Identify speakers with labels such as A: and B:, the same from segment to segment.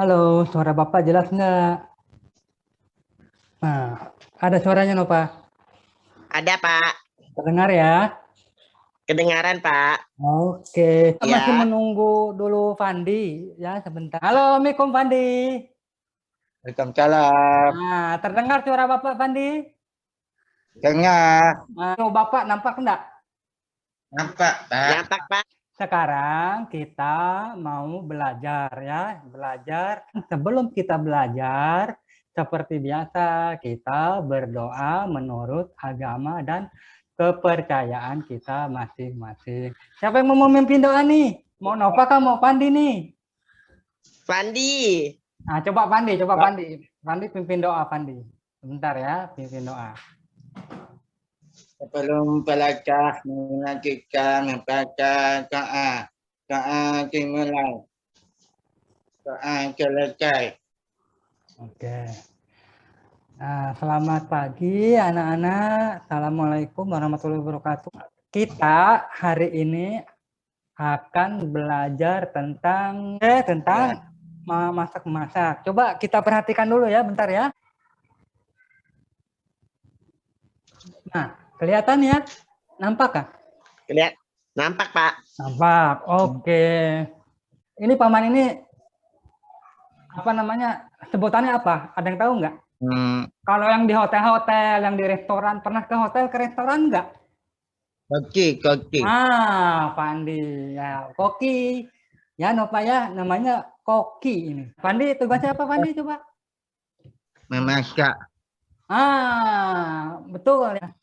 A: Halo, suara Bapak jelas nggak? Nah, ada suaranya Nova.
B: Ada, Pak.
A: Terdengar ya?
B: Kedengaran, Pak.
A: Oke, kita masih
B: Ya.
A: menunggu dulu Fandi ya sebentar. Halo, Assalamualaikum Fandi.
C: Waalaikumsalam.
A: Nah, terdengar suara Bapak Fandi?
C: Tengah.
A: Nah, Bapak nampak enggak?
C: Nampak, Pak.
B: Nampak, Pak.
A: Sekarang kita mau belajar ya, belajar. Sebelum kita belajar, seperti biasa kita berdoa menurut agama dan kepercayaan kita masing-masing. Siapa yang mau memimpin doa nih? Mau Nova kah mau Pandi nih?
B: Fandi.
A: Nah, coba Pandi, coba Pandi. Pandi pimpin doa Pandi. Sebentar ya, pimpin doa.
C: Sebelum belajar mengajikan membaca doa dimulai. Doa selesai.
A: Oke. Nah, selamat pagi anak-anak. Assalamualaikum warahmatullahi wabarakatuh. Kita hari ini akan belajar tentang masak-masak. Coba kita perhatikan dulu ya, bentar ya. Nah, kelihatan ya? Nampak kah?
B: Lihat. Nampak, Pak.
A: Nampak. Oke. Ini Paman ini apa namanya? Sebutannya apa? Ada yang tahu nggak? Kalau yang di hotel-hotel, yang di restoran, pernah ke hotel, ke restoran nggak?
C: Koki.
A: Ah, Pandi. Ya, koki. Ya, Nova ya, namanya koki ini. Pandi, tugasnya apa Pandi? Coba.
C: Memasak.
A: Ah, betul ya.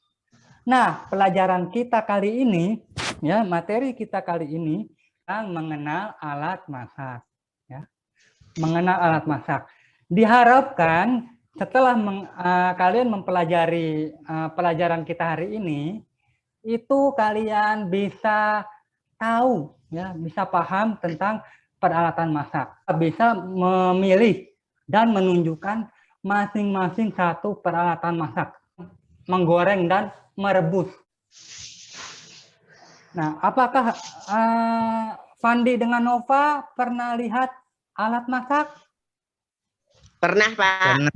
A: Nah, pelajaran kita kali ini, ya, materi kita kali ini tentang mengenal alat masak. Ya. Mengenal alat masak. Diharapkan setelah kalian mempelajari pelajaran kita hari ini, itu kalian bisa tahu, ya, bisa paham tentang peralatan masak, bisa memilih dan menunjukkan masing-masing satu peralatan masak, menggoreng dan merebus. Nah, apakah Fandi dengan Nova pernah lihat alat masak?
B: Pernah, Pak.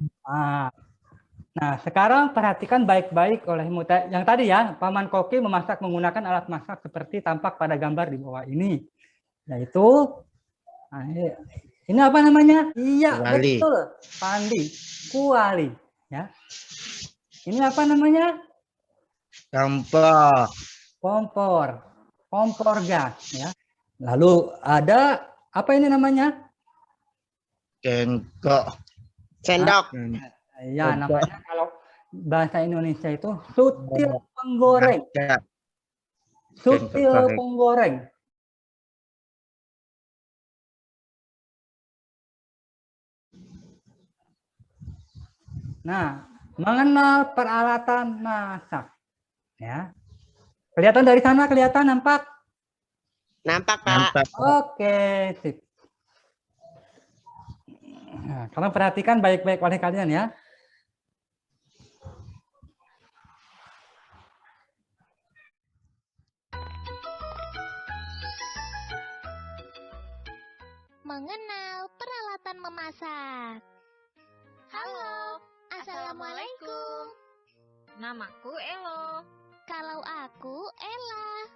A: Nah, sekarang perhatikan baik-baik oleh yang tadi ya, Paman Koki memasak menggunakan alat masak seperti tampak pada gambar di bawah ini. Yaitu, nah, ini apa namanya? Iya,
C: Kuali.
A: betul, Pandi, kuali. Ya. Ini apa namanya? Kompor gas. Ya. Lalu ada apa ini namanya?
C: Sendok.
A: Ya, namanya kalau bahasa Indonesia itu sutil penggoreng. Sutil penggoreng. Nah, mengenal peralatan masak. Ya. Kelihatan dari sana, kelihatan, nampak?
B: Nampak, Pak.
A: Oke, sip. Nah, kalian perhatikan baik-baik oleh kalian ya.
D: Mengenal peralatan memasak. Halo, Assalamualaikum.
E: Namaku Elo.
D: Kalau aku Ella.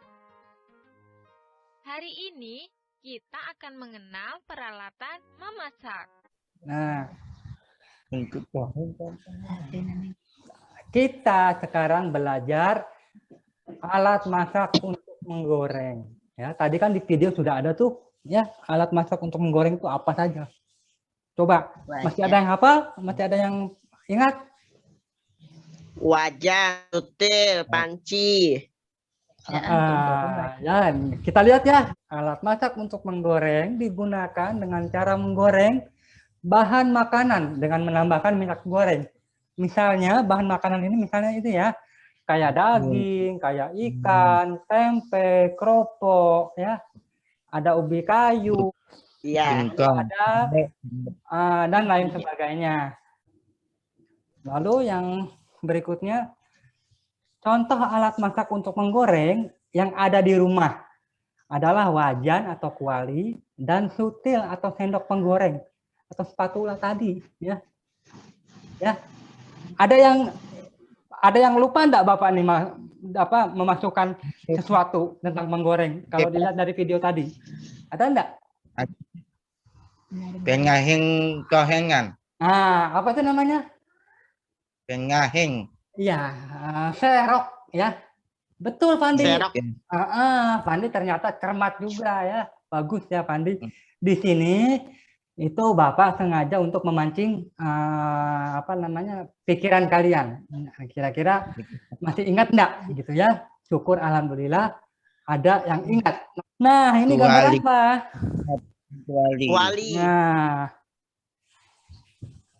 E: Hari ini kita akan mengenal peralatan memasak.
A: Nah, kita sekarang belajar alat masak untuk menggoreng. Ya, tadi kan di video sudah ada tuh, ya, alat masak untuk menggoreng itu apa saja. Coba, masih ada yang hafal? Masih ada yang ingat?
B: Wajan, sutil, panci.
A: Ya, kita lihat ya, alat masak untuk menggoreng digunakan dengan cara menggoreng bahan makanan dengan menambahkan minyak goreng. Misalnya bahan makanan ini misalnya itu ya, kayak daging, kayak ikan, tempe, keropok, ya, ada ubi kayu,
B: Iya.
A: ada dan lain sebagainya. Lalu yang berikutnya, contoh alat masak untuk menggoreng yang ada di rumah adalah wajan atau kuali dan sutil atau sendok penggoreng atau spatula tadi, ya. Ya. Ada yang lupa enggak Bapak nih memasukkan sesuatu tentang menggoreng kalau dilihat dari video tadi? Ada enggak?
C: Pengahing kohengan.
A: Nah, apa itu namanya?
C: Pengahing.
A: Iya, serok ya. Betul Pandi.
B: Serok.
A: Pandi ternyata cermat juga ya. Bagus ya Pandi. Di sini itu Bapak sengaja untuk memancing pikiran kalian. Kira-kira masih ingat enggak gitu ya? Syukur alhamdulillah ada yang ingat. Nah, ini gambar apa?
C: Kuali.
A: Nah,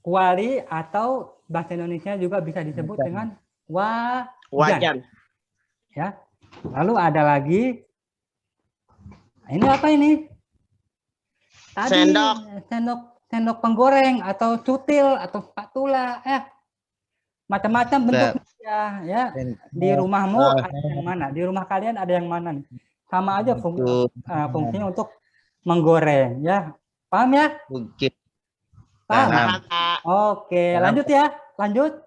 A: kuali atau bahasa Indonesia juga bisa disebut dengan wajan. Ya. Lalu ada lagi. Ini apa ini? Tadi sendok penggoreng atau cutil atau spatula macam-macam bentuknya ya. Di rumahmu ada yang mana? Di rumah kalian ada yang mana nih? Sama aja fungsinya untuk menggoreng ya. Paham ya? Paham?
B: Pak.
A: Oke, lanjut ya. Lanjut.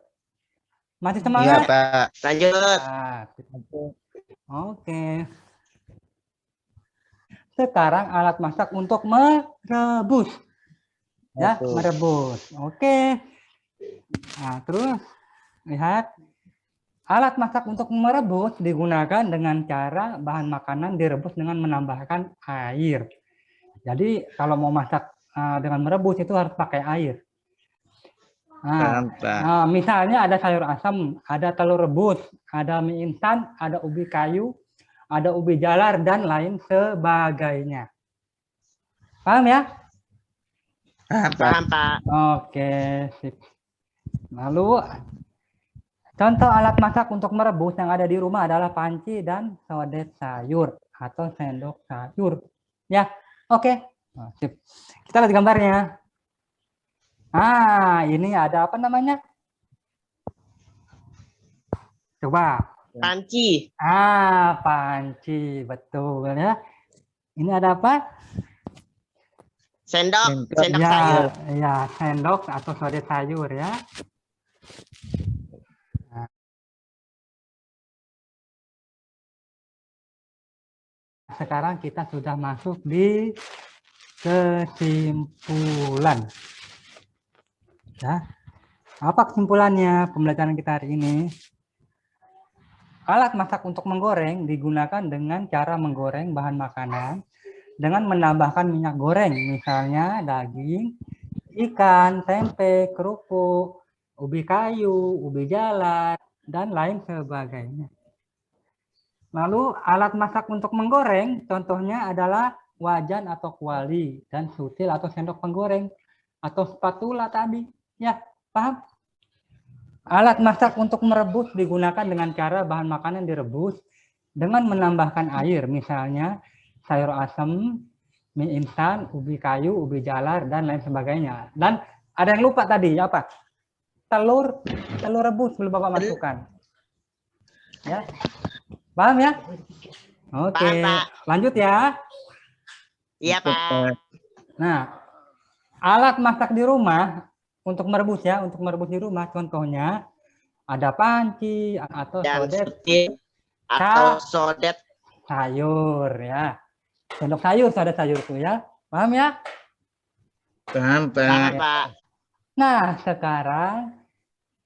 A: Masih
C: Iya,
A: semangat?
C: Pak.
B: Lanjut.
A: Oke. Sekarang alat masak untuk merebus. Ya, merebus. Oke. Nah, terus lihat. Alat masak untuk merebus digunakan dengan cara bahan makanan direbus dengan menambahkan air. Jadi kalau mau masak dengan merebus itu harus pakai air. Nah, misalnya ada sayur asam, ada telur rebus, ada mie instan, ada ubi kayu, ada ubi jalar, dan lain sebagainya. Paham ya?
B: Paham, Pak.
A: Oke, sip. Lalu, contoh alat masak untuk merebus yang ada di rumah adalah panci dan sodet sayur atau sendok sayur. Ya, oke. Sip. Kita lihat gambarnya. Ini ada apa namanya? Coba.
B: Panci.
A: Panci, betul ya. Ini ada apa?
B: Sendok
A: Ya,
B: sayur.
A: ya, sendok atau sodet sayur ya. Sekarang kita sudah masuk di kesimpulan. Ya. Apa kesimpulannya pembelajaran kita hari ini? Alat masak untuk menggoreng digunakan dengan cara menggoreng bahan makanan dengan menambahkan minyak goreng, misalnya daging, ikan, tempe, kerupuk, ubi kayu, ubi jalar, dan lain sebagainya. Lalu alat masak untuk menggoreng contohnya adalah wajan atau kuali dan sutil atau sendok penggoreng atau spatula tadi. Ya, paham? Alat masak untuk merebus digunakan dengan cara bahan makanan direbus dengan menambahkan air, misalnya sayur asam, mie instan, ubi kayu, ubi jalar, dan lain sebagainya. Dan ada yang lupa tadi, apa? Telur rebus belum Bapak masukkan. Ya. Paham ya? Oke,
B: Paham, Pak.
A: lanjut ya.
B: Iya, Pak.
A: Nah, alat masak di rumah untuk merebus ya, untuk merebus di rumah contohnya ada panci atau
B: Dan
A: sodet
B: sutil atau sodet
A: sayur ya. Sendok sayur, sodet sayur itu ya. Paham ya?
C: Paham,
B: Paham,
C: Pak.
B: Pak.
A: Nah, sekarang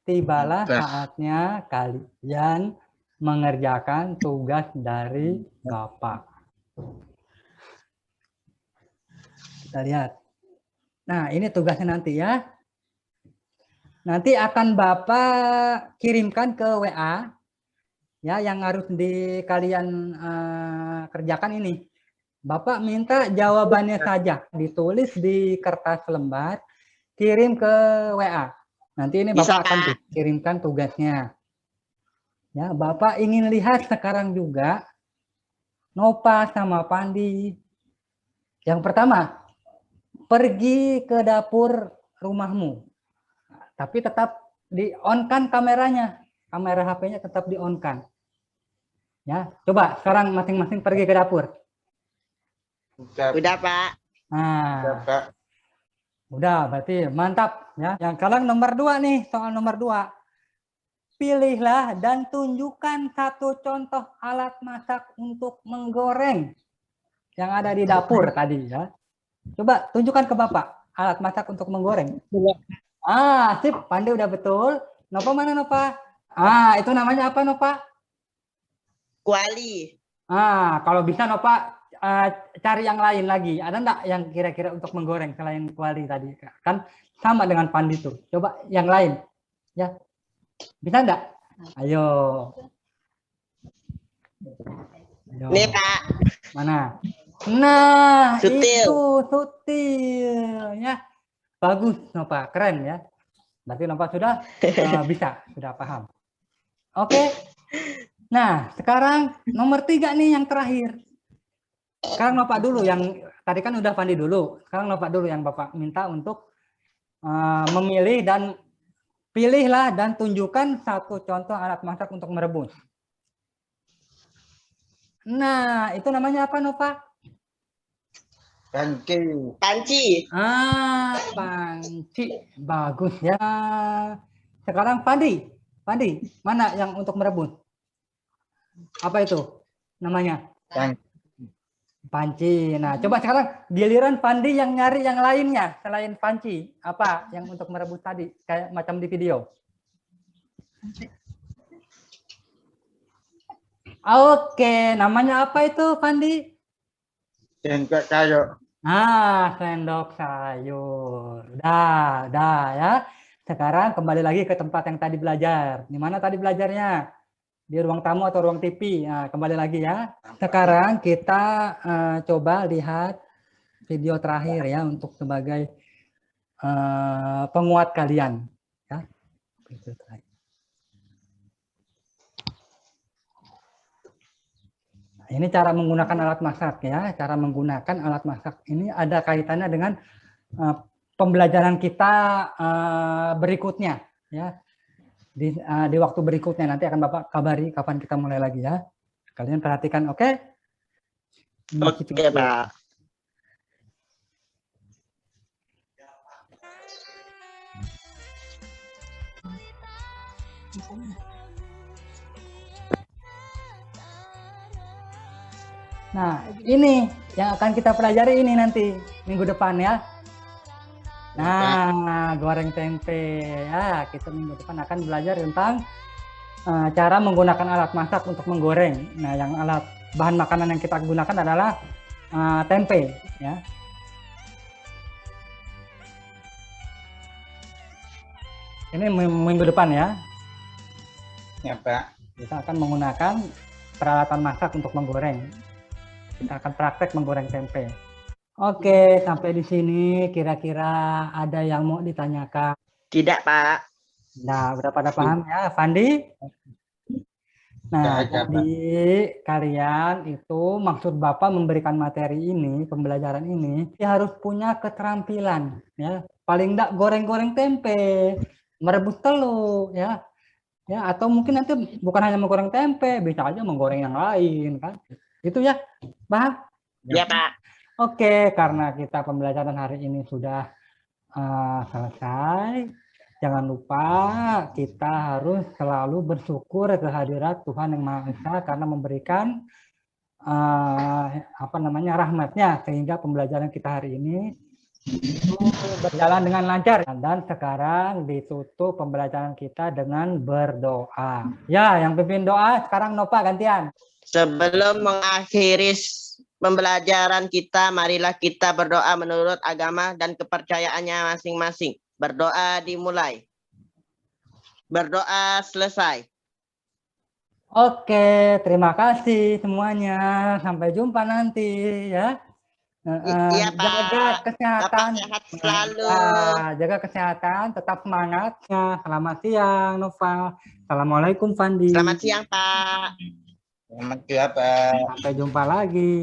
A: tibalah saatnya kalian mengerjakan tugas dari Bapak. Kita lihat. Nah, ini tugasnya nanti ya. Nanti akan Bapak kirimkan ke WA ya yang harus kalian kerjakan ini. Bapak minta jawabannya saja, ditulis di kertas lembar, kirim ke WA. Nanti ini
B: Bisa,
A: Bapak akan
B: Pak.
A: kirimkan tugasnya. Ya, Bapak ingin lihat sekarang juga Nova sama Pandi. Yang pertama, pergi ke dapur rumahmu. Tapi tetap di-on-kan kameranya. Kamera HP-nya tetap di-on-kan. Ya, coba sekarang masing-masing pergi ke dapur.
B: Udah, Pak.
A: Nah,
C: Pak.
A: Udah, berarti mantap ya. Yang sekarang nomor 2 nih, soal nomor 2. Pilihlah dan tunjukkan satu contoh alat masak untuk menggoreng yang ada di dapur tadi ya. Coba tunjukkan ke Bapak alat masak untuk menggoreng. Sip, Pandi udah betul. Nova mana Nova? Itu namanya apa Nova?
B: Kuali.
A: Kalau bisa Nova cari yang lain lagi. Ada enggak yang kira-kira untuk menggoreng selain kuali tadi? Kan sama dengan Pandi tuh. Coba yang lain. Ya. Bisa enggak? Ayo.
B: Nih, Pak.
A: Mana? Nah,
B: Sutil.
A: itu sutil ya. Bagus Nova, keren ya. Berarti Nova sudah bisa, sudah paham. Oke. Nah, sekarang nomor 3 nih yang terakhir. Sekarang Nova dulu yang tadi kan udah Pandi dulu. Sekarang Nova dulu yang Bapak minta untuk memilih dan pilihlah dan tunjukkan satu contoh alat masak untuk merebus. Nah, itu namanya apa Nova?
C: Panci.
B: Panci.
A: Panci. Bagus ya. Sekarang Pandi. Pandi, mana yang untuk merebus? Apa itu namanya? Panci. Nah, coba sekarang giliran Pandi yang nyari yang lainnya selain panci. Apa yang untuk merebus tadi? Kayak macam di video. Oke, namanya apa itu Pandi?
C: Sendok sayur.
A: Sendok sayur. Dah ya. Sekarang kembali lagi ke tempat yang tadi belajar. Di mana tadi belajarnya? Di ruang tamu atau ruang TV. Nah, kembali lagi ya. Sekarang kita coba lihat video terakhir ya untuk sebagai penguat kalian. Ya. Video terakhir. Ini cara menggunakan alat masak ya. Cara menggunakan alat masak ini ada kaitannya dengan pembelajaran kita berikutnya ya. Di waktu berikutnya nanti akan Bapak kabari kapan kita mulai lagi ya. Kalian perhatikan, oke?
B: Oke, Pak.
A: Nah, ini yang akan kita pelajari ini nanti minggu depan ya. Nah, goreng tempe ya. Kita minggu depan akan belajar tentang cara menggunakan alat masak untuk menggoreng. Nah, yang bahan makanan yang kita gunakan adalah tempe ya. Ini minggu depan ya.
C: Ya, Pak.
A: Kita akan menggunakan peralatan masak untuk menggoreng. Kita akan praktek menggoreng tempe. Oke, sampai di sini kira-kira ada yang mau ditanyakan?
B: Tidak, Pak.
A: Nah, udah pada paham ya, Fandi? Nah, jadi kalian itu maksud Bapak memberikan materi ini, pembelajaran ini, ya harus punya keterampilan ya. Paling enggak goreng-goreng tempe, merebus telur ya. Ya, atau mungkin nanti bukan hanya menggoreng tempe, bisa aja menggoreng yang lain kan. Itu ya, paham?
B: Ya, Pak.
A: Oke, karena kita pembelajaran hari ini sudah selesai. Jangan lupa kita harus selalu bersyukur kehadirat Tuhan Yang Maha Esa karena memberikan rahmatnya sehingga pembelajaran kita hari ini itu berjalan dengan lancar. Dan sekarang ditutup pembelajaran kita dengan berdoa. Ya, yang pimpin doa sekarang Nova gantian.
B: Sebelum mengakhiri pembelajaran kita, marilah kita berdoa menurut agama dan kepercayaannya masing-masing. Berdoa dimulai. Berdoa selesai.
A: Oke, terima kasih semuanya. Sampai jumpa nanti ya.
B: Iya, Pak.
A: Jaga kesehatan.
B: Bapak sehat selalu.
A: Jaga kesehatan, tetap semangat. Selamat siang, Nova. Assalamualaikum, Fandi.
B: Selamat siang, Pak.
C: Selamat siang, Pak.
A: Sampai jumpa lagi.